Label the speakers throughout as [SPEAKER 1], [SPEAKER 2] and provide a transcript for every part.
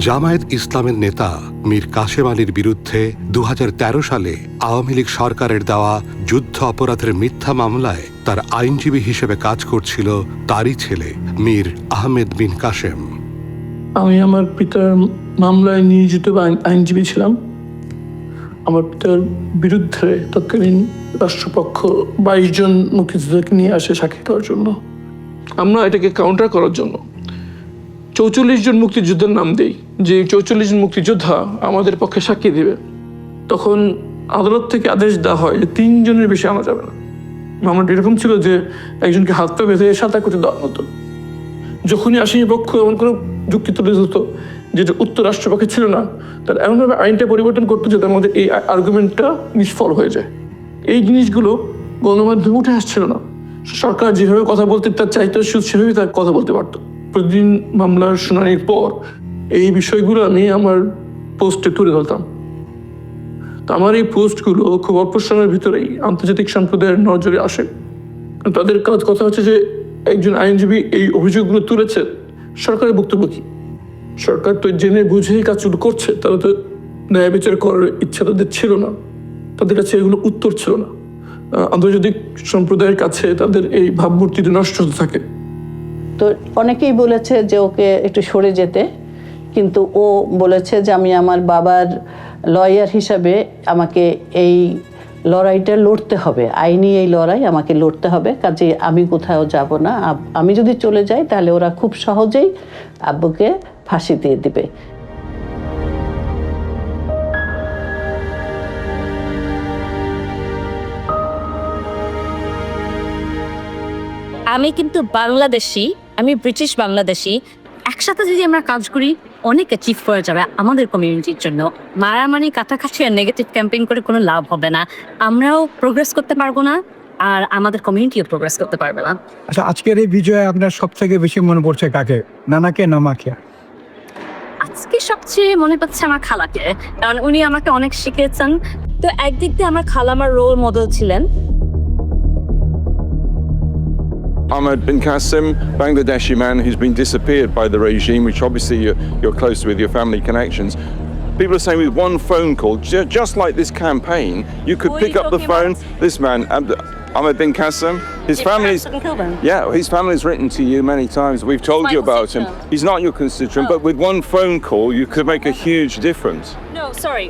[SPEAKER 1] জামায়াত ইসলামের নেতা মীর কাশেম আলীর বিরুদ্ধে ২০১৩ সালে আওয়ামী লীগ সরকারের দেওয়া যুদ্ধ অপরাধের মিথ্যা মামলায় তার আইনজীবী হিসেবে কাজ করছিল তারই ছেলে মীর আহমেদ বিন কাশেম।
[SPEAKER 2] আমি আমার পিতার মামলায় নিয়োজিত আইনজীবী ছিলাম। আমার পিতার বিরুদ্ধে তৎকালীন রাষ্ট্রপক্ষ ২২ জন মুক্তিযোদ্ধাকে নিয়ে আসে সাক্ষী দেওয়ার জন্য। আমরা এটাকে কাউন্টার করার জন্য ৪৪ জন মুক্তিযোদ্ধার নাম দিই, যে ৪৪ জন মুক্তিযোদ্ধা আমাদের পক্ষে সাক্ষী দেবে। তখন আদালত থেকে আদেশ দেওয়া হয় যে ৩ জনের বেশি আনা যাবে না। মামলাটা এরকম ছিল যে একজনকে হাত পা বেঁধে সাঁতার করতে দেওয়া হতো। যখনই আসামি পক্ষ এমন কোনো যুক্তি তুলে ধরতো যেটা উত্তর রাষ্ট্রপক্ষে ছিল না, তার এমনভাবে আইনটা পরিবর্তন করতো যাতে আমাদের এই আর্গুমেন্টটা নিষ্ফল হয়ে যায়। এই জিনিসগুলো গণমাধ্যমে উঠে আসছিল না। সরকার যেভাবে কথা বলতে তার চাইতো সেভাবেই তার কথা বলতে পারতো। প্রতিদিন মামলার শুনানির পর এই বিষয়গুলো আমি আমার পোস্টে তুলে ধরতাম। তো আমার এই পোস্টগুলো খুব অল্প সময়ের ভিতরেই আন্তর্জাতিক সম্প্রদায়ের নজরে আসে। তাদের কথা হচ্ছে যে একজন আইনজীবী এই অভিযোগগুলো তুলেছে, সরকারের বক্তব্য কি? সরকার তো জেনে বুঝেই কাজগুলো করছে, তারা তো ন্যায় বিচার করার ইচ্ছা তাদের ছিল না, তাদের কাছে এগুলো উত্তর ছিল না। আন্তর্জাতিক সম্প্রদায়ের কাছে তাদের এই ভাবমূর্তিটা নষ্ট হতে থাকে।
[SPEAKER 3] তো অনেকেই বলেছে যে ওকে একটু সরে যেতে, কিন্তু ও বলেছে যে আমি আমার বাবার লয়ার হিসাবে আমাকে এই লড়াইটা লড়তে হবে, আইনি এই লড়াই আমাকে লড়তে হবে, কাজে আমি কোথাও যাব না। আমি যদি চলে যাই তাহলে ওরা খুব সহজেই আব্বুকে ফাঁসি দিয়ে দিবে।
[SPEAKER 4] আমি কিন্তু বাংলাদেশি, আমি ব্রিটিশ বাংলাদেশি। একসাথে যদি আমরা কাজ করি অনেক অ্যাচিভ করা যাবে আমাদের কমিউনিটির জন্য। মারামারি কাটাকাটি আর নেগেটিভ ক্যাম্পেইন করে কোনো লাভ হবে না। আমরাও প্রোগ্রেস করতে পারবো না, আর আমাদের কমিউনিটিও প্রোগ্রেস করতে পারবে না।
[SPEAKER 5] আচ্ছা, আজকের এই বিজয়ে আপনার সব থেকে বেশি মনে পড়ছে কাকে, নানাকে না মাকে?
[SPEAKER 4] আজকে সবচেয়ে মনে পড়ছে আমার খালাকে, কারণ উনি আমাকে অনেক শিখিয়েছেন। তো একদিক দিয়ে আমার খালা আমার রোল মডেল ছিলেন।
[SPEAKER 6] Ahmed bin Qasim, Bangladeshi man who's been disappeared by the regime, which obviously you're close with your family connections. People are saying with one phone call, just like this campaign, you could pick up the phone. This man, Ahmed bin Qasim, his family's written to you many times. We've told you about him. He's not your constituent, but with one phone call, you could make a huge difference.
[SPEAKER 4] No, sorry.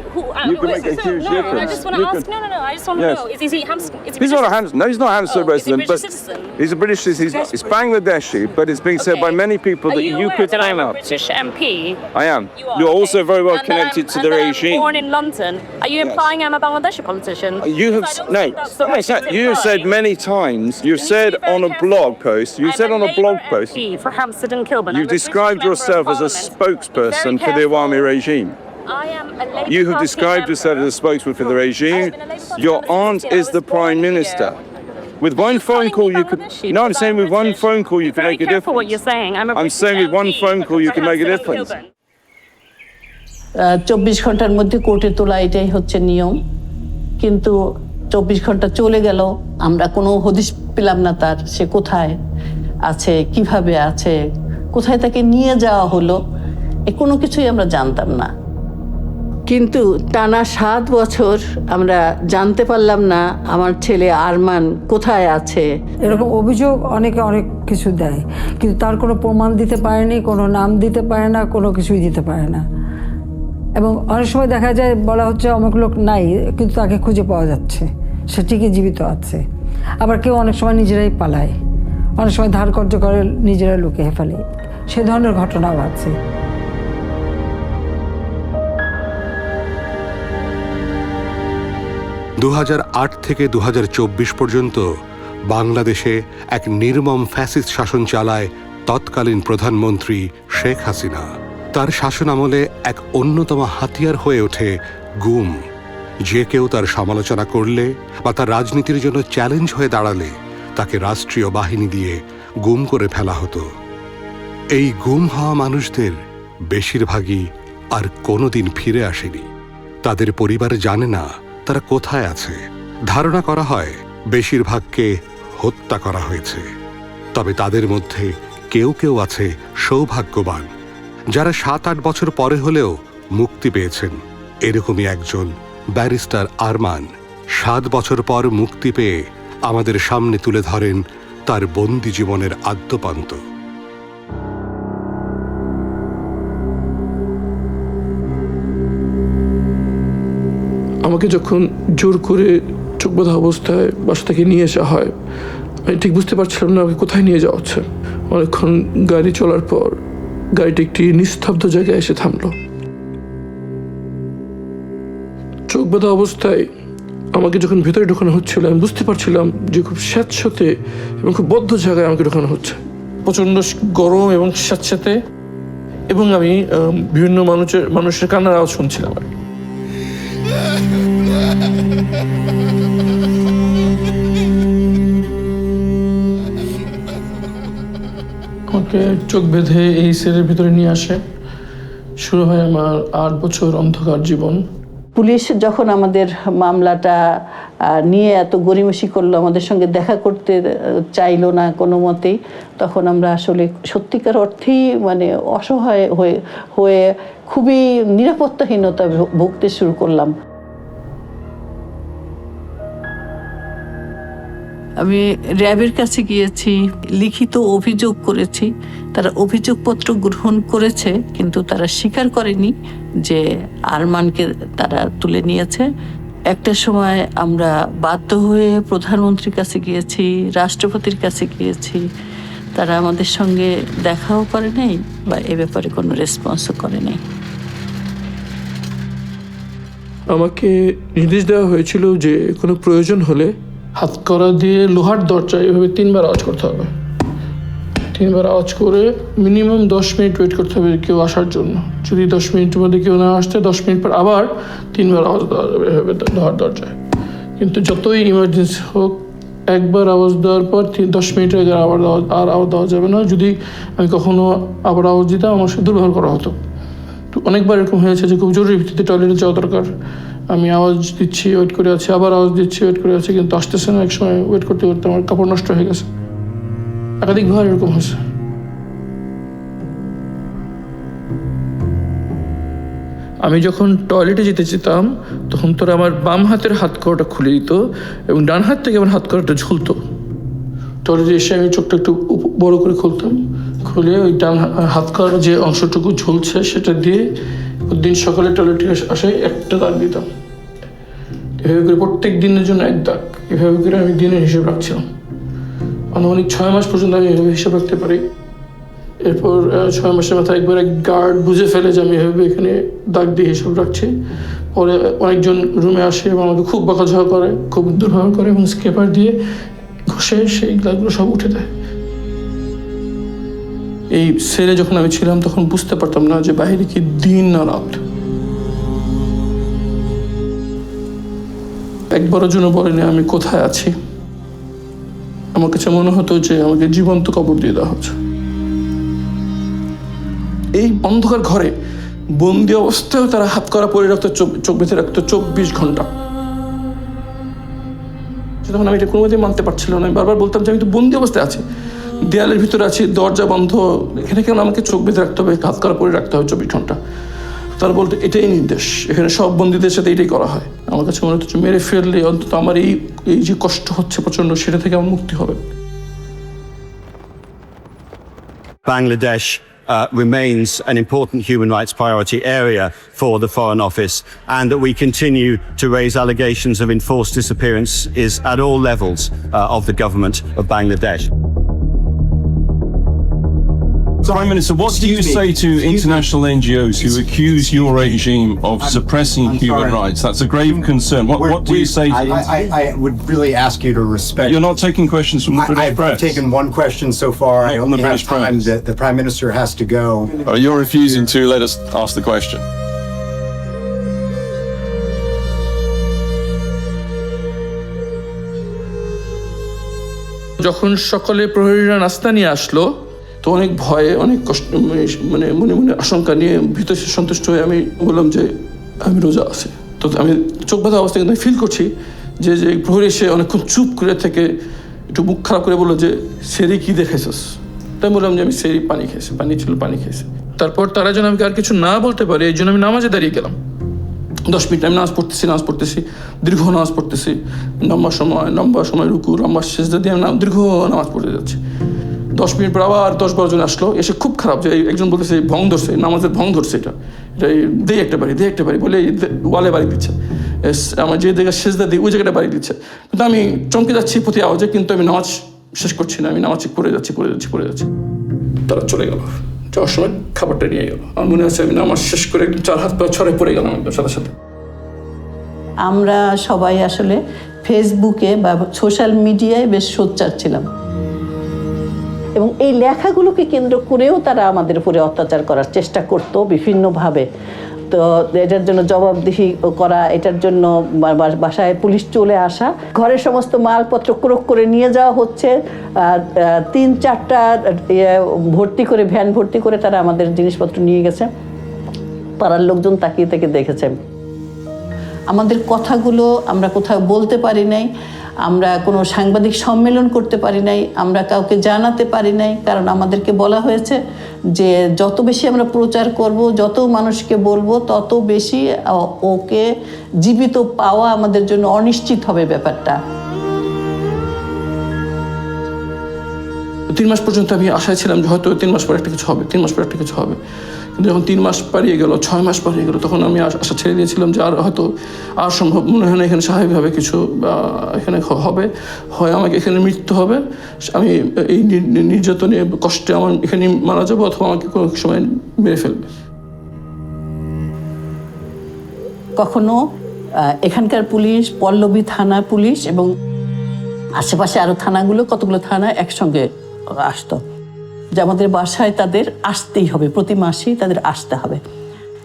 [SPEAKER 6] You can make a huge difference.
[SPEAKER 4] I just want to ask. No. I just want to know. Is he Hampstead?
[SPEAKER 6] He's not a Hampstead. No, he's not a Hampstead resident.
[SPEAKER 4] Is he a British citizen?
[SPEAKER 6] He's a British citizen. He's Bangladeshi, but it's being said by many people that you could sign up.
[SPEAKER 4] British MP?
[SPEAKER 6] I am. You're also very well connected to the regime.
[SPEAKER 4] Born in London. Are you implying I'm a Bangladeshi politician?
[SPEAKER 6] You have you have said many times. You've said on a blog post. You said on a blog post.
[SPEAKER 4] For Hampstead and Kilburn.
[SPEAKER 6] You described yourself as a spokesperson for the Awami regime.
[SPEAKER 4] I am a Labour
[SPEAKER 6] You have
[SPEAKER 4] Party
[SPEAKER 6] described
[SPEAKER 4] member.
[SPEAKER 6] yourself as a spokesman for the regime.
[SPEAKER 4] I've been a Labour Party
[SPEAKER 6] Your
[SPEAKER 4] member
[SPEAKER 6] aunt
[SPEAKER 4] since I
[SPEAKER 6] is
[SPEAKER 4] was
[SPEAKER 6] the
[SPEAKER 4] born
[SPEAKER 6] prime
[SPEAKER 4] here.
[SPEAKER 6] minister. With one
[SPEAKER 4] You're
[SPEAKER 6] phone
[SPEAKER 4] calling
[SPEAKER 6] call,
[SPEAKER 4] me
[SPEAKER 6] you could.
[SPEAKER 4] Bangladeshi
[SPEAKER 6] No, I'm
[SPEAKER 4] because
[SPEAKER 6] saying with one
[SPEAKER 4] British.
[SPEAKER 6] phone call, you
[SPEAKER 4] Be
[SPEAKER 6] can
[SPEAKER 4] very
[SPEAKER 6] make a
[SPEAKER 4] careful
[SPEAKER 6] difference.
[SPEAKER 4] what you're saying. I'm a British
[SPEAKER 6] saying with one
[SPEAKER 4] MP
[SPEAKER 6] phone call, you
[SPEAKER 4] for
[SPEAKER 6] can make a
[SPEAKER 4] Hampstead and
[SPEAKER 6] difference.
[SPEAKER 4] Kilburn.
[SPEAKER 3] ২৪ ঘন্টার মধ্যে কোর্টে তোলা, এটাই হচ্ছে নিয়ম। কিন্তু ২৪ ঘন্টা চলে গেল, আমরা কোনো হদিশ পেলাম না তার, সে কোথায় আছে, কিভাবে আছে, কোথায় তাকে নিয়ে যাওয়া হলো, কোনো কিছুই আমরা জানতাম না। কিন্তু টানা 7 বছর আমরা জানতে পারলাম না আমার ছেলে আরমান কোথায় আছে।
[SPEAKER 7] এরকম অভিযোগ অনেকে অনেক কিছু দেয়, কিন্তু তার কোনো প্রমাণ দিতে পারেনি, কোনো নাম দিতে পারে না, কোনো কিছুই দিতে পারে না। এবং অনেক সময় দেখা যায় বলা হচ্ছে অনেক লোক নাই, কিন্তু তাকে খুঁজে পাওয়া যাচ্ছে, সে ঠিকই জীবিত আছে। আবার কেউ অনেক সময় নিজেরাই পালায়, অনেক সময় ধার কর্য করে নিজেরা লুকিয়ে ফেলে, সে ধরনের ঘটনাও আছে।
[SPEAKER 1] দু ২০০৮ থেকে ২০২৪ পর্যন্ত বাংলাদেশে এক নির্মম ফ্যাসিস্ট শাসন চালায় তৎকালীন প্রধানমন্ত্রী শেখ হাসিনা। তার শাসনামলে এক অন্যতম হাতিয়ার হয়ে ওঠে গুম। যে কেউ তার সমালোচনা করলে বা তার রাজনীতির জন্য চ্যালেঞ্জ হয়ে দাঁড়ালে তাকে রাষ্ট্রীয় বাহিনী দিয়ে গুম করে ফেলা হতো। এই গুম হওয়া মানুষদের বেশিরভাগই আর কোনোদিন ফিরে আসেনি। তাদের পরিবার জানে না তারা কোথায় আছে। ধারণা করা হয় বেশিরভাগকে হত্যা করা হয়েছে। তবে তাদের মধ্যে কেউ কেউ আছে সৌভাগ্যবান, যারা 7-8 বছর পরে হলেও মুক্তি পেয়েছেন। এরকমই একজন ব্যারিস্টার আরমান 7 বছর পর মুক্তি পেয়ে আমাদের সামনে তুলে ধরেন তার বন্দি জীবনের আদ্যপান্ত।
[SPEAKER 2] আমাকে যখন জোর করে চোখ বাঁধা অবস্থায় বাসা থেকে নিয়ে আসা হয়, আমি ঠিক বুঝতে পারছিলাম না আমাকে কোথায় নিয়ে যাওয়া হচ্ছে। অনেকক্ষণ গাড়ি চলার পর গাড়িটি একটি নিস্তব্ধ জায়গায় এসে থামলো। চোখ বাঁধা অবস্থায় আমাকে যখন ভেতরে ঢোকানো হচ্ছিল, আমি বুঝতে পারছিলাম যে খুব স্যাঁতস্যাঁতে এবং খুব বদ্ধ জায়গায় আমাকে ঢোকানো হচ্ছে। প্রচণ্ড গরম এবং স্যাঁতস্যাঁতে, এবং আমি বিভিন্ন মানুষের কান্নার আওয়াজ শুনছিলাম। আমাকে চোখ বেঁধে এই সেলের ভিতরে নিয়ে আসে। শুরু হয় আমার 8 বছর অন্ধকার জীবন।
[SPEAKER 3] পুলিশ যখন আমাদের মামলাটা নিয়ে এত গড়িমসি করলো, আমাদের সঙ্গে দেখা করতে চাইলো না কোনো মতেই, তখন আমরা আসলে সত্যিকার অর্থেই মানে অসহায় হয়ে খুবই নিরাপত্তাহীনতা ভুগতে শুরু করলাম। আমি র্যাবের কাছে গিয়েছি, লিখিত অভিযোগ করেছি। তারা অভিযোগপত্র গ্রহণ করেছে, কিন্তু তারা স্বীকার করেনি যে আরমানকে তারা তুলে নিয়েছে। একটা সময় আমরা বাধ্য হয়ে প্রধানমন্ত্রীর কাছে গিয়েছি, রাষ্ট্রপতির কাছে গিয়েছি। তারা আমাদের সঙ্গে দেখাও করে নাই বা এ ব্যাপারে কোনো রেসপন্সও করে নাই।
[SPEAKER 2] আমাকে নির্দেশ দেওয়া হয়েছিল যে কোনো প্রয়োজন হলে হাতকড়া দিয়ে লোহার দরজায় এভাবে 3 বার আওয়াজ করতে হবে। 3 বার আওয়াজ করে মিনিমাম 10 মিনিট ওয়েট করতে হবে কেউ আসার জন্য। যদি 10 মিনিটের মধ্যে কেউ না আসতে, 10 মিনিট পর আবার 3 বার আওয়াজ দেওয়া যাবে এভাবে লোহার দরজায়। কিন্তু যতই ইমার্জেন্সি হোক, একবার আওয়াজ দেওয়ার পর 10 মিনিটের আগে আবার আওয়াজ দেওয়া যাবে না। যদি আমি কখনো আবার আওয়াজ দিতাম, আমার সাথে দুর্ব্যবহার করা হতো। তো অনেকবার এরকম হয়েছে যে খুব জরুরি ভিত্তিতে টয়লেটে যাওয়া দরকার, আমি আওয়াজ দিচ্ছি, ওয়েট করে আছি, আবার আওয়াজ দিচ্ছি, ওয়েট করে আছি, কিন্তু আসতেছে না। এক সময় ওয়েট করতে করতে আমার কাপড় নষ্ট হয়ে গেছে। একাধিকবার এরকম হয়েছে। আমি যখন টয়লেটে যেতে যেতাম, তখন তোরা আমার বাম হাতের হাতকড়াটা খুলে দিত এবং ডান হাত থেকে আমার হাতকড়াটা ঝুলতো। টয়লেটে এসে আমি চোখটা একটু বড় করে খুলতাম, খুলে ওই ডান হাতকড়ার যে অংশটুকু ঝুলছে সেটা দিয়ে দিন সকালে টয়লেটে আসে একটা দাগ দিতাম। এভাবে করে প্রত্যেক দিনের জন্য 1 দাগ, এভাবে করে আমি দিনের হিসেব রাখছিলাম। আনুমানিক 6 মাস পর্যন্ত আমি এভাবে হিসেব রাখতে পারি। এরপর 6 মাসের মাথায় একবার এক গার্ড বুঝে ফেলে যে আমি এভাবে এখানে দাগ দিয়ে হিসেব রাখছি। পরে অনেকজন রুমে আসে এবং আমাকে খুব বকাঝকা করে, খুব দুর্ব্যবহার করে এবং স্কেপার দিয়ে ঘষে সেই দাগগুলো সব উঠে দেয়। এই সেলে যখন আমি ছিলাম, তখন বুঝতে পারতাম না যে বাইরে কি দিন না রাত। একবারের জন্য বলেনি আমি কোথায় আছি। আমার কাছে মনে হতো যে আমাকে জীবন্ত কবর দিয়ে দেওয়া হচ্ছে। এই অন্ধকার ঘরে বন্দি অবস্থায় তারা হাতকড়া পরে রাখতো, চোখ বেঁধে রাখতো 24 ঘন্টা। তখন আমি এটা কোনোমতেই মানতে পারছিলাম না। আমি বারবার বলতাম যে আমি তো বন্দি অবস্থায় আছি, দেয়ালের ভিতরে আছি, দরজা বন্ধ, এখানে কেন আমাকে চোখ বেঁধে রাখতে হবে, হাতকড়া পরে রাখতে হবে 24 ঘন্টা। তারা বলতো এটাই নির্দেশ, এখানে সব বন্দীদের সাথে এটাই করা হয়। আমার কাছে মনে হচ্ছে মেরে ফেললে অন্তত আমার এই যে কষ্ট হচ্ছে প্রচন্ড, সেটা থেকে আমার মুক্তি হবে।
[SPEAKER 8] Bangladesh remains an important human rights priority area for the Foreign Office, and that we continue to raise allegations of enforced disappearance is at all levels of the government of Bangladesh.
[SPEAKER 6] Prime Minister, what do you say to international NGOs who accuse your regime of suppressing human rights? That's a grave concern. What do you say?
[SPEAKER 9] I would really ask you to respect.
[SPEAKER 6] You're not taking questions from the British press.
[SPEAKER 9] I've taken one question so far. I
[SPEAKER 6] From the
[SPEAKER 9] only have
[SPEAKER 6] British
[SPEAKER 9] time.
[SPEAKER 6] press.
[SPEAKER 9] The Prime Minister has to go.
[SPEAKER 6] You're refusing to let us ask the question.
[SPEAKER 2] যখন সকালে প্রহরীরা নাস্তা নিয়ে আসলো, তো অনেক ভয়ে, অনেক কষ্ট, মানে মনে মনে আশঙ্কা নিয়ে ভীত সন্তুষ্ট হয়ে আমি বললাম যে আমি রোজা আছি। তো আমি চোখ বাঁধা অবস্থায় কিন্তু ফিল করছি যে প্রহরী এসে অনেকক্ষণ চুপ করে থেকে একটু মুখ খারাপ করে বললো যে সেরি কি দেখাইছিস। তাই বললাম যে আমি সেই পানি খেয়েছি, পানি ছিল, পানি খেয়েছি। তারপর তারা যেন আমাকে আর কিছু না বলতে পারে এই জন্য আমি নামাজে দাঁড়িয়ে গেলাম। 10 মিনিট আমি নামাজ পড়তেছি, দীর্ঘ নামাজ পড়তেছি, লম্বা সময় রুকু, লম্বা সেজদা দিয়ে আমি দীর্ঘ নামাজ পড়তে যাচ্ছি। 10 মিনিট পর আবার 10-12 জন আসলো, এসে খুব খারাপ যে একজন বলতেছে ভং ধরছে, নামাজের ভং ধরছে, এটা দে একটা বাড়ি বলে ওয়ালে বাড়ি দিচ্ছে, আমার যে জায়গায় সেজদা দিই ওই জায়গাটা বাড়ি দিচ্ছে। কিন্তু আমি চমকে যাচ্ছি প্রতি আওয়াজে, কিন্তু আমি নামাজ শেষ করছি না, আমি নামাজ করে যাচ্ছি। তারা চলে গেল, যাওয়ার সময় খাবারটা নিয়ে গেল। আমার মনে আছে আমি নামাজ শেষ করে 4 হাত পা ছড়ে পড়ে গেলাম একদম সাথে।
[SPEAKER 3] আমরা সবাই আসলে ফেসবুকে বা সোশ্যাল মিডিয়ায় বেশ সোচ্চার ছিলাম, এবং এই লেখাগুলোকে কেন্দ্র করেও তারা আমাদের উপরে অত্যাচার করার চেষ্টা করতো বিভিন্নভাবে। তো এটার জন্য জবাবদিহি করা, এটার জন্য বাসায় পুলিশ চলে আসা, ঘরের সমস্ত মালপত্র ক্রোক করে নিয়ে যাওয়া হচ্ছে, 3-4টা ভ্যান ভর্তি করে তারা আমাদের জিনিসপত্র নিয়ে গেছে। পাড়ার লোকজন তাকিয়ে থেকে দেখেছে। আমাদের কথাগুলো আমরা কোথাও বলতে পারি নাই, আমরা কোনো সাংবাদিক সম্মেলন করতে পারি নাই, আমরা কাউকে জানাতে পারি নাই, কারণ আমাদেরকে বলা হয়েছে যে যত বেশি আমরা প্রচার করব, যত মানুষকে বলবো, তত বেশি ওকে জীবিত পাওয়া আমাদের জন্য অনিশ্চিত হবে ব্যাপারটা।
[SPEAKER 2] 3 মাস পর্যন্ত আমি আশায় ছিলাম যে হয়তো 3 মাস পর একটা কিছু হবে, কিন্তু যখন 3 মাস পারিয়ে গেল, 6 মাস পারিয়ে গেল, তখন আমি আশা ছেড়ে দিয়েছিলাম যে আর সম্ভব মনে হয় না এখানে স্বাভাবিকভাবে কিছু এখানে হবে, হয় আমাকে এখানে মৃত্যু হবে, আমি এই নির্যাতনে কষ্টে আমার এখানে মারা যাবো, অথবা আমাকে কোনো সময় মেরে ফেলবে।
[SPEAKER 3] কখনো এখানকার পুলিশ, পল্লবী থানা পুলিশ এবং আশেপাশে আরো থানাগুলো, কতগুলো থানা একসঙ্গে আসতো, যে আমাদের বাসায় তাদের আসতেই হবে, প্রতি মাসেই তাদের আসতে হবে।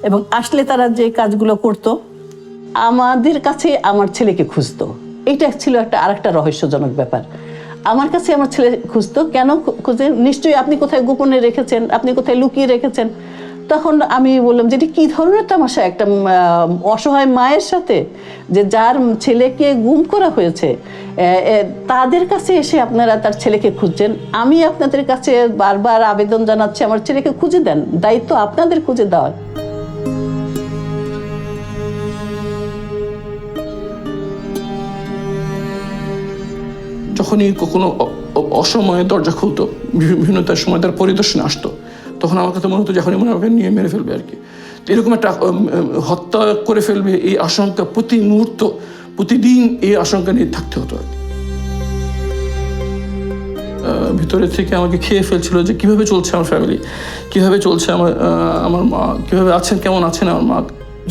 [SPEAKER 3] এবং আসলে তারা যে কাজগুলো করতো, আমাদের কাছে আমার ছেলেকে খুঁজতো। এটা ছিল আরেকটা রহস্যজনক ব্যাপার। আমার কাছে আমার ছেলে খুঁজতো, কেন খুঁজে? নিশ্চয়ই আপনি কোথায় গোপনে রেখেছেন, আপনি কোথায় লুকিয়ে রেখেছেন। তখন আমি বললাম যে এটি কী ধরনের তামাশা একটা অসহায় মায়ের সাথে, যে যার ছেলেকে গুম করা হয়েছে, তাদের কাছে এসে আপনারা তার ছেলেকে খুঁজছেন। আমি আপনাদের কাছে বারবার আবেদন জানাচ্ছি, আমার ছেলেকে খুঁজে দেন, দায়িত্ব আপনাদের খুঁজে দেওয়ার।
[SPEAKER 2] যখনই কোনো অসময়ে দরজা খুলতো, বিভিন্ন তার সময় তার পরিদর্শনে আসতো, তখন আমার কাছে মনে হতো যখনই মনে আমাকে নিয়ে মেরে ফেলবে আর কি। এরকম একটা হত্যা করে ফেলবে এই আশঙ্কা প্রতি মুহূর্ত, প্রতিদিন এই আশঙ্কা নিয়ে থাকতে হতো আর কি। ভিতরে থেকে আমাকে খেয়ে ফেলছিল যে কিভাবে চলছে আমার ফ্যামিলি, কিভাবে চলছে আমার মা, কিভাবে আছেন, কেমন আছেন আমার মা।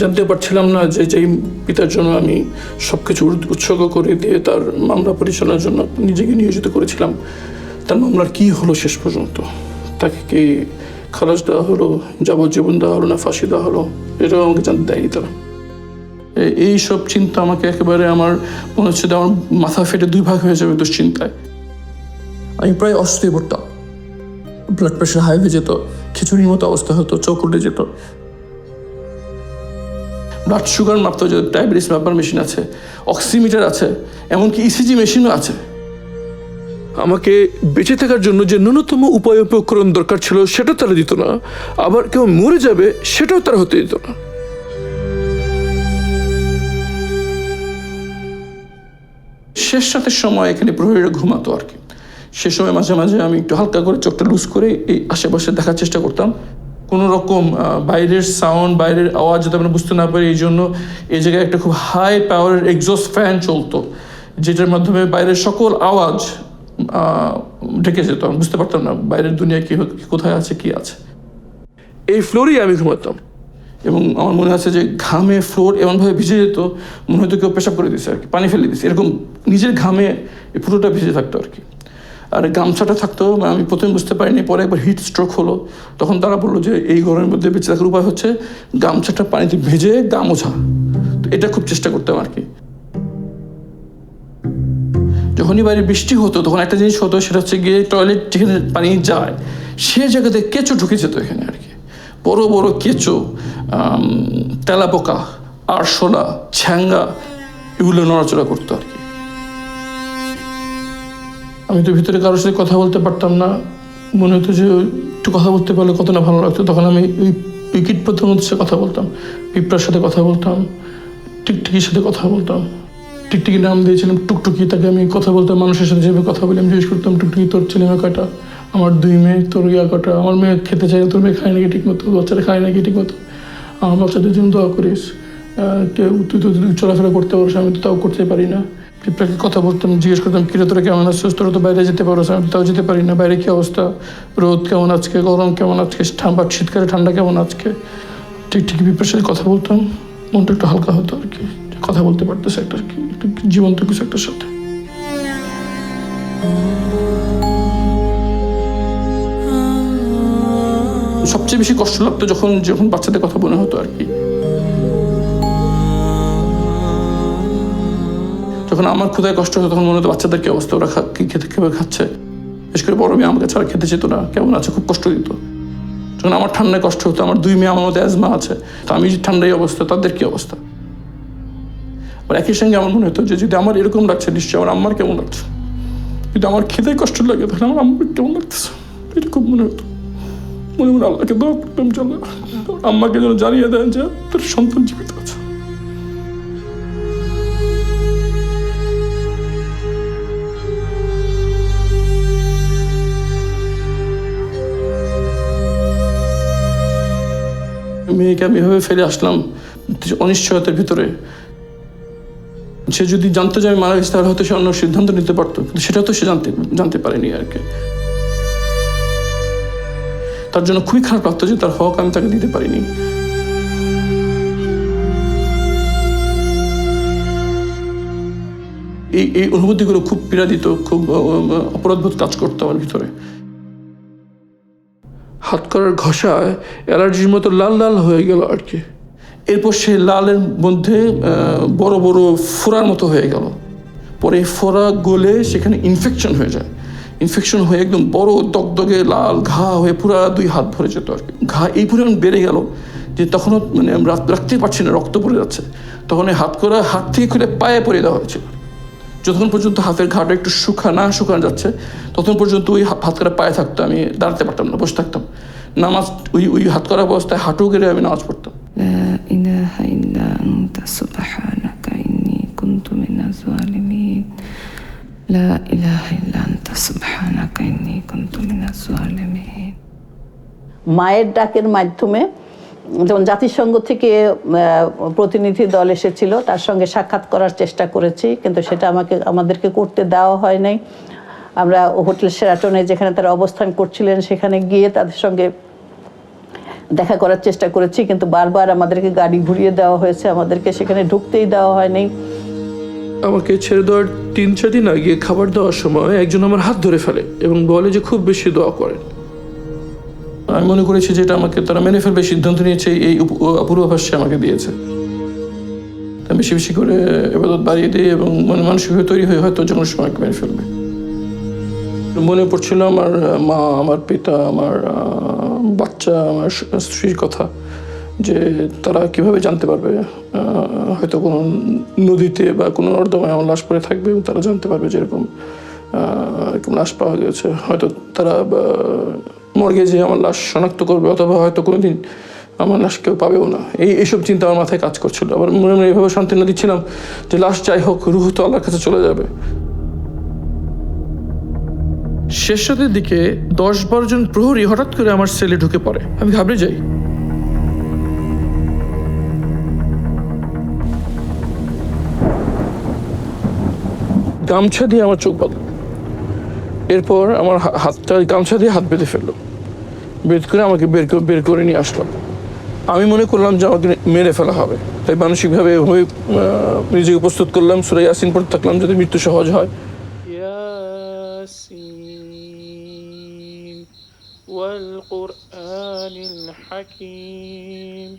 [SPEAKER 2] জানতে পারছিলাম না যে যেই পিতার জন্য আমি সব কিছু উৎসর্গ করে দিয়ে তার মামলা পরিচালনার জন্য নিজেকে নিয়োজিত করেছিলাম, তার মামলার কী হলো শেষ পর্যন্ত। তাকে কি খালাস দেওয়া হলো, যাবজ্জীবন দেওয়া হলো, না ফাঁসি দেওয়া হলো, এটাও আমাকে জানতে দেয়নি তারা। এইসব চিন্তা আমাকে একেবারে আমার মনে হচ্ছে যে আমার মাথা ফেটে 2 ভাগ হয়ে যাবে দুশ্চিন্তায়। আমি প্রায় অসুস্থ হয়ে পড়তাম, ব্লাড প্রেশার হাই হয়ে যেত, খিচুড়ির মতো অবস্থা হতো, চোখ উঠে যেত, ব্লাড সুগার মাপতে যে ডায়াবেটিস মাপার মেশিন আছে, অক্সিমিটার আছে, এমনকি ইসিজি মেশিনও আছে। আমাকে বেঁচে থাকার জন্য যে ন্যূনতম উপায় উপকরণ দরকার ছিল সেটা তারা দিত না, আবার কেউ মরে যাবে সেটাও তারা হতে দিত না। শেষ রাতের সময় এখানে প্রহরীরা ঘুমাতো আর কি। সে সময় মাঝে মাঝে আমি একটু হালকা করে চোখটা লুজ করে এই আশেপাশে দেখার চেষ্টা করতাম। কোনো রকম বাইরের সাউন্ড, বাইরের আওয়াজ যাতে আমরা বুঝতে না পারি, এই জন্য এই জায়গায় একটা খুব হাই পাওয়ারের এক্সস্ট ফ্যান চলতো, যেটার মাধ্যমে বাইরের সকল আওয়াজ ঢেকে যেত। আমি বুঝতে পারতাম না বাইরের দুনিয়া কি কোথায় আছে, কি আছে। এই ফ্লোরেই আমি ঘুমাতাম, এবং আমার মনে আছে যে ঘামে ফ্লোর এমনভাবে ভিজে যেত, মনে হয়তো কেউ পেশাব করে দিচ্ছে আর কি, পানি ফেলে দিচ্ছে, এরকম নিজের ঘামে এই পুরোটা ভিজে থাকতো আর কি। আর গামছাটা থাকতো, আমি প্রথমে বুঝতে পারিনি, পরে একবার হিট স্ট্রোক হলো, তখন তারা বললো যে এই গরমের মধ্যে বেঁচে থাকার উপায় হচ্ছে গামছাটা পানিতে ভেজে গা মোছা। তো এটা খুব চেষ্টা করতাম আর কি। যখনই বাইরে বৃষ্টি হতো তখন একটা জিনিস হতো, সেটা হচ্ছে গিয়ে টয়লেট যেখানে পানি যায় সে জায়গাতে কেঁচো ঢুকে যেত এখানে আর কি। বড় বড় কেঁচো, তেলাপোকা, আরশোলা, ছ্যাঙ্গা, এগুলো নড়াচড়া করতো আর কি। আমি তো ভিতরে কারোর সাথে কথা বলতে পারতাম না, মনে হতো যে একটু কথা বলতে পারলে কত না ভালো লাগতো। তখন আমি ওই কীট পতঙ্গের সাথে কথা বলতাম, পিঁপড়ার সাথে কথা বলতাম, টিকটিকির সাথে কথা বলতাম। টিকটিকি নাম দিয়েছিলাম টুকটুকি, তাকে আমি কথা বলতাম মানুষের সাথে যেভাবে কথা বলি। আমি জিজ্ঞেস করতাম, টুকটুকি তোর ছেলে মেয়ে কয়টা? আমার 2 মেয়ে। তোর ইয়া কটা? আমার মেয়ে খেতে চাই, তোর মেয়ে খায় নাকি ঠিক মতো? বাচ্চারা খায় নাকি ঠিক মতো? আমার বাচ্চাদের জন্য দোয়া করিস। কেউ তুই চলাফেরা করতে পারিস, আমি তো তাও করতে পারি না। পিঁপড়াকে কথা বলতাম, জিজ্ঞেস করতাম কিরে তোরা কেমন আছিস? তোরা তো বাইরে যেতে পারো, আমি তাও যেতে পারি না। বাইরে কী অবস্থা? রোদ কেমন আজকে, গরম কেমন আজকে, শীতকালে ঠান্ডা কেমন আজকে? ঠিক পিঁপড়ার সাথে কথা বলতাম, মনটা একটু হালকা হতো আর কি। কথা বলতে পারতেছে একটা জীবন্ত কিছু একটার সাথে। সবচেয়ে বেশি কষ্ট লাগতো যখন বাচ্চাদের কথা মনে হতো আর কি। যখন আমার ক্ষুধায় কষ্ট হতো তখন মনে হতো বাচ্চাদের কি অবস্থা, ওরা কি খেতে কিভাবে খাচ্ছে। বিশেষ করে বড় মেয়ে আমাকে ছাড়া খেতে যেত না, কেমন আছে, খুব কষ্ট দিত। যখন আমার ঠান্ডায় কষ্ট হতো, আমার 2 মেয়ে আমার মধ্যে অ্যাজমা আছে, তো আমি ঠান্ডায় অবস্থা, তাদের কি অবস্থা। আর একই সঙ্গে আমার মনে হতো যে যদি আমার এরকম লাগছে নিশ্চয়ই আমার আম্মার কেমন লাগছে। যদি আমার খেতে কষ্ট লাগে তাহলে আমার আম্মার কেমন লাগতেছে, এটা খুব মনে হতো। মনে মনে আল্লাহকে দোয়া করতাম যে আল্লাহ আম্মাকে যেন জানিয়ে দেন যে তার সন্তান জীবিত আছে। মেয়েকে আমি এভাবে ফেলে আসলাম অনিশ্চয়তার ভিতরে। সে যদি জানতো যে আমি মারা গেছি তাহলে হয়তো সে অন্য সিদ্ধান্ত নিতে পারতো, কিন্তু সেটা তো সে জানতে পারেনি আর কি। তার জন্য খুবই খারাপ লাগতো যে তার হক আমি তাকে দিতে পারিনি। এই অনুভূতিগুলো খুব পীড়া দিত, খুব অপরাধবোধ কাজ করতো আমার ভিতরে। হাত করার ঘষায় অ্যালার্জির মতো লাল লাল হয়ে গেল আর কি। এরপর সে লালের মধ্যে বড় বড় ফোড়ার মতো হয়ে গেল। পরে এই ফোড়া গলে সেখানে ইনফেকশন হয়ে যায়। ইনফেকশন হয়ে একদম বড় দগদগে লাল ঘা হয়ে পুরো 2 হাত ভরে যেত আর কি। ঘা এই পরিমাণ বেড়ে গেল যে তখনও মানে আমি রাখতেই পারছি না, রক্ত পড়ে যাচ্ছে। তখন এই হাত করা হাত থেকে খুলে পায়ে পরিয়ে দেওয়া হয়েছিল। যতক্ষণ পর্যন্ত হাতের ঘাটা একটু শুকানো যাচ্ছে ততক্ষণ পর্যন্ত ওই হাত করা পায়ে থাকতো, আমি দাঁড়াতে পারতাম না, বসে থাকতাম। নামাজ ওই হাত করা অবস্থায় হাঁটু গেলে আমি নামাজ পড়তাম।
[SPEAKER 10] لا إله إلا أنت سبحانك إني كنت من الظالمين لا إله إلا أنت سبحانك إني كنت من الظالمين।
[SPEAKER 3] মায়ের ডাকের মাধ্যমে যেমন জাতিসংঘ থেকে প্রতিনিধি দল এসেছিল, তার সঙ্গে সাক্ষাৎ করার চেষ্টা করেছি, কিন্তু সেটা আমাদেরকে করতে দেওয়া হয় নাই। আমরা হোটেল শেরাটনে যেখানে তারা অবস্থান করছিলেন সেখানে গিয়ে তাদের সঙ্গে দেখা করার চেষ্টা করেছি, কিন্তু বারবার আমাদেরকে গাড়ি ঘুরিয়ে দেওয়া হয়েছে, আমাদেরকে সেখানে ঢুকতেই দেওয়া হয়নি।
[SPEAKER 2] আমাকে ছেড়ে দেওয়ার 3-4 দিন আগে খাবার দেওয়ার সময় একজন আমার হাত ধরে ফেলে এবং বলে যে খুব বেশি দোয়া করেন। আমি মনে করেছি যে এটা আমাকে তারা মেনে ফেলবে সিদ্ধান্ত নিয়েছে, এই পূর্বাভাস সে আমাকে দিয়েছে। বেশি বেশি করে ইবাদত বাড়িয়ে দিই এবং মানসিকভাবে তৈরি হয়ে হয়তো যে কোনো সময় মেনে ফেলবে। মনে পড়ছিল আমার মা, আমার পিতা, আমার বাচ্চা, আমার স্ত্রীর কথা, যে তারা কিভাবে জানতে পারবে হয়তো কোনো নদীতে বা কোনো নর্দমায় আমার লাশ পড়ে থাকবে এবং তারা জানতে পারবে যে এরকম লাশ পাওয়া গেছে। হয়তো তারা মর্গে যে আমার লাশ শনাক্ত করবে, অথবা হয়তো কোনোদিন আমার লাশ কেউ পাবেও না। এইসব চিন্তা আমার মাথায় কাজ করছিল। আবার মনে মনে এইভাবে সান্ত্বনা দিচ্ছিলাম যে লাশ যাই হোক, রুহ তো আল্লাহর কাছে চলে যাবে। শেষ রাতের দিকে 10-12 জন প্রহরী হঠাৎ করে আমার সেলে ঢুকে পড়ে। আমি ঘাবড়ে যাই। গামছা দিয়ে আমার চোখ বাঁধল। এরপর আমার হাতটা গামছা দিয়ে হাত বেঁধে ফেললো, বের করে আমাকে বের করে নিয়ে আসলো। আমি মনে করলাম যে আমাকে মেরে ফেলা হবে, তাই মানসিকভাবে নিজেকে প্রস্তুত করলাম। সূরা ইয়াসিন পড়তে থাকলাম যাতে মৃত্যু সহজ হয়। ওয়াল-কুরআনিল হাকীম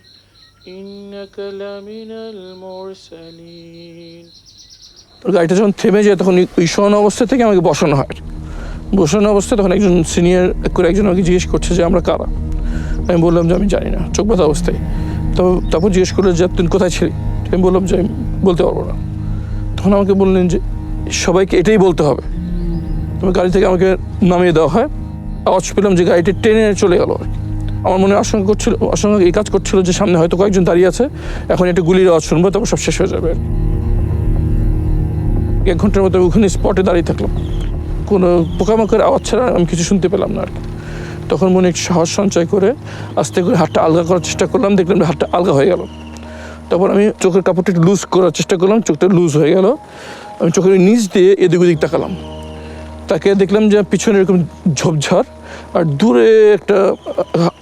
[SPEAKER 2] ইন্নাকা লামিনাল মুরসালিন। গাড়িটা যখন থেমে যায় তখন ওই শোয়ানো অবস্থা থেকে আমাকে বসানো হয়। বসানো অবস্থায় তখন একজন সিনিয়র করে একজন আমাকে জিজ্ঞেস করছে যে আমরা কারা। আমি বললাম যে আমি জানি না, চোখ বাঁধা অবস্থায়। তারপর জিজ্ঞেস করলো যে তুই কোথায় ছিলি। আমি বললাম যে আমি বলতে পারবো না। তখন আমাকে বললেন যে সবাইকে এটাই বলতে হবে। তবে গাড়ি থেকে আমাকে নামিয়ে দেওয়া হয় আওয়াজ পেলাম যে গাড়িটি ট্রেনে চলে গেল। আমার মনে আশঙ্কা এই কাজ করছিল যে সামনে হয়তো কয়েকজন দাঁড়িয়ে আছে, এখন একটা গুলির আওয়াজ শুনবো, তারপর সব শেষ হয়ে যাবে। 1 ঘন্টার মতো ওখানে স্পটে দাঁড়িয়ে থাকলাম, কোনো পোকামাকড়ের আওয়াজ ছাড়া আমি কিছু শুনতে পেলাম না আর কি। তখন মনে একটু সাহস সঞ্চয় করে আস্তে করে হাতটা আলগা করার চেষ্টা করলাম, দেখলাম হাতটা আলগা হয়ে গেল। তারপর আমি চোখের কাপড়টা একটু লুজ করার চেষ্টা করলাম, চোখটা লুজ হয়ে গেল। আমি চোখের নিচ দিয়ে এদিক ওদিক তাকালাম, তাকে দেখলাম যে পিছনে এরকম ঝোপঝাড় আর দূরে একটা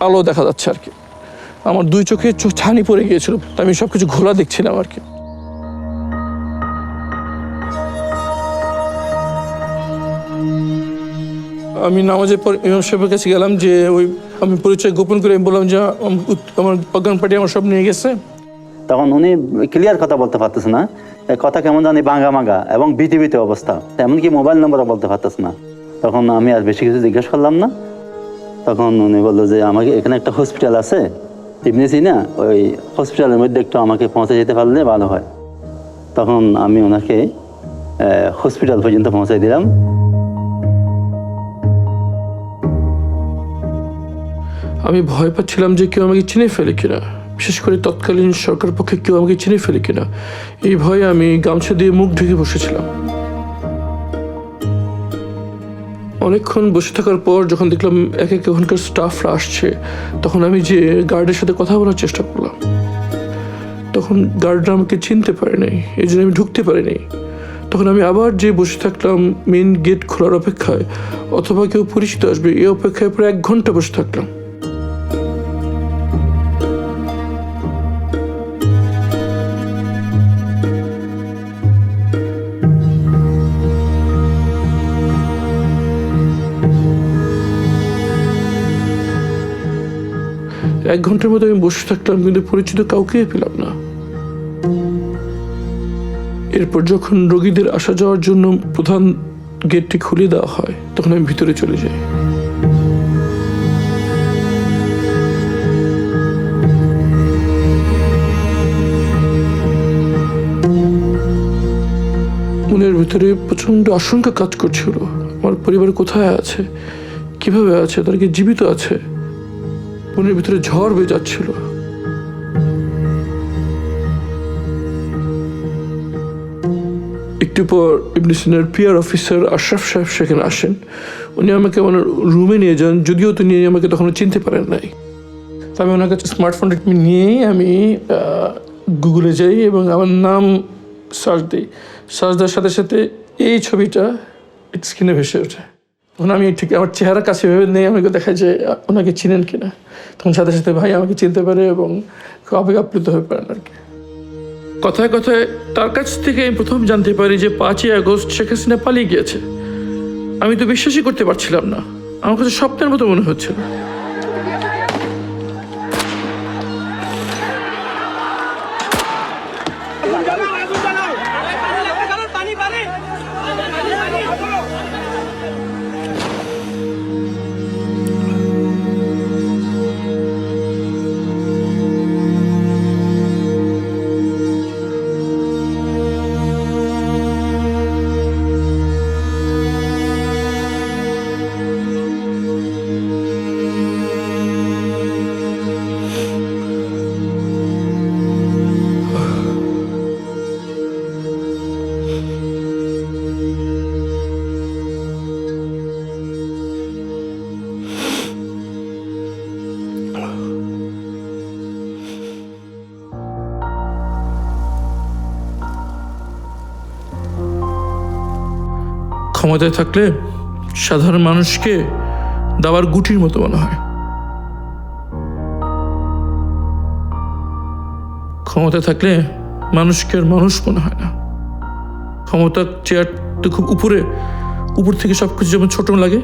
[SPEAKER 2] আলো দেখা যাচ্ছে আর কি। আমার 2 চোখে ছানি পড়ে গিয়েছিল, তো আমি সব কিছু ঘোলা দেখছিলাম আর কি। আমি নামাজের পর ইমাম সাহেবের কাছে গেলাম, যে আমি পরিচয় গোপন করে বললাম যে আমার অজ্ঞান পার্টি আমার সব নিয়ে গেছে।
[SPEAKER 11] তখন উনি ক্লিয়ার কথা বলতে পারতেছে না, কথা কেমন জানি ভাঙা ভাঙা এবং ভীতি অবস্থা, এমনকি মোবাইল নম্বরও বলতে পারতেছে না। তখন আমি আর বেশি কিছু জিজ্ঞেস করলাম না। তখন উনি বললো যে আমাকে এখানে একটা হসপিটাল আছে ইবনে সিনা, ওই হসপিটালের মধ্যে একটু আমাকে পৌঁছে যেতে পারলে ভালো হয়। তখন আমি ওনাকে হসপিটাল পর্যন্ত পৌঁছাই দিলাম।
[SPEAKER 2] আমি ভয় পাচ্ছিলাম যে কেউ আমাকে চিনে ফেলে কিনা, বিশেষ করে তৎকালীন সরকার পক্ষে কেউ আমাকে চিনে ফেলে কিনা। এই ভয়ে আমি গামছা দিয়ে মুখ ঢেকে বসেছিলাম। অনেকক্ষণ বসে থাকার পর যখন দেখলাম এক ওখানকার স্টাফরা আসছে, তখন আমি যে গার্ডের সাথে কথা বলার চেষ্টা করলাম। তখন গার্ডরা আমাকে চিনতে পারে নাই, এই জন্য আমি ঢুকতে পারিনি। তখন আমি আবার যে বসে থাকলাম মেন গেট খোলার অপেক্ষায়, অথবা কেউ পরিচিত আসবে এই অপেক্ষায় প্রায় 1 ঘন্টা বসে থাকলাম। এক ঘন্টার মতো আমি বসে থাকলাম, কিন্তু পরিচিত কাউকে পেলাম না। এরপর যখন রোগীদের আসা যাওয়ার জন্য প্রধান গেটটি খুলে দেওয়া হয়, তখন আমি ভিতরে চলে যাই। মনের ভিতরে প্রচন্ড আশঙ্কা কাজ করছিল, আমার পরিবার কোথায় আছে, কিভাবে আছে, তারা কি জীবিত আছে। মনের ভিতরে ঝড় বেয়ে যাচ্ছিল। একটু পর ইবনে সিনার পিআর অফিসার আশরাফ সাহেব সেখানে আসেন। উনি আমাকে ওনার রুমে নিয়ে যান, যদিও তিনি আমাকে তখন চিনতে পারেন নাই। তো আমি ওনার কাছে স্মার্টফোনটা নিয়েই আমি গুগলে যাই এবং আমার নাম সার্চ দিই। সার্চ দেওয়ার সাথে সাথে এই ছবিটা স্ক্রিনে ভেসে ওঠে। তখন আমি ঠিক আমার চেহারা কাছে ভেবে নেই, আমাকে দেখা যায় ওনাকে চিনেন কিনা। তখন সাথে সাথে ভাই আমাকে চিনতে পারে এবং খুব আবেগ আপ্লুত হয়ে পারেন আর কি। কথায় কথায় তার কাছ থেকে আমি প্রথম জানতে পারি যে 5ই আগস্ট শেখ হাসিনা পালিয়ে গিয়েছে। আমি তো বিশ্বাসই করতে পারছিলাম না, আমার কাছে স্বপ্নের মতো মনে হচ্ছিল। ক্ষমতায় থাকলে সাধারণ মানুষকে দাবার গুটির মতো মনে হয়। ক্ষমতায় থাকলে মানুষকে আর মানুষ মনে হয় না। ক্ষমতার চেয়ার তো খুব উপর থেকে সবকিছু যেমন ছোট লাগে,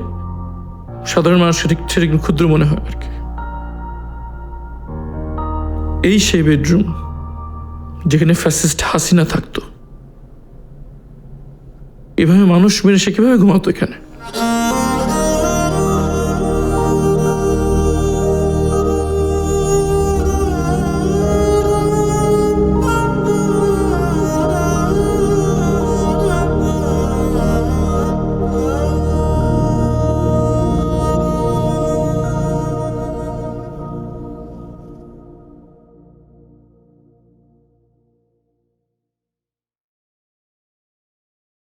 [SPEAKER 2] সাধারণ মানুষের ছেড়ে ক্ষুদ্র মনে হয় আর কি। এই সেই বেডরুম যেখানে ফ্যাসিস্ট হাসিনা থাকতো। এভাবে মানুষ মেরে সে কিভাবে ঘুমাতো এখানে?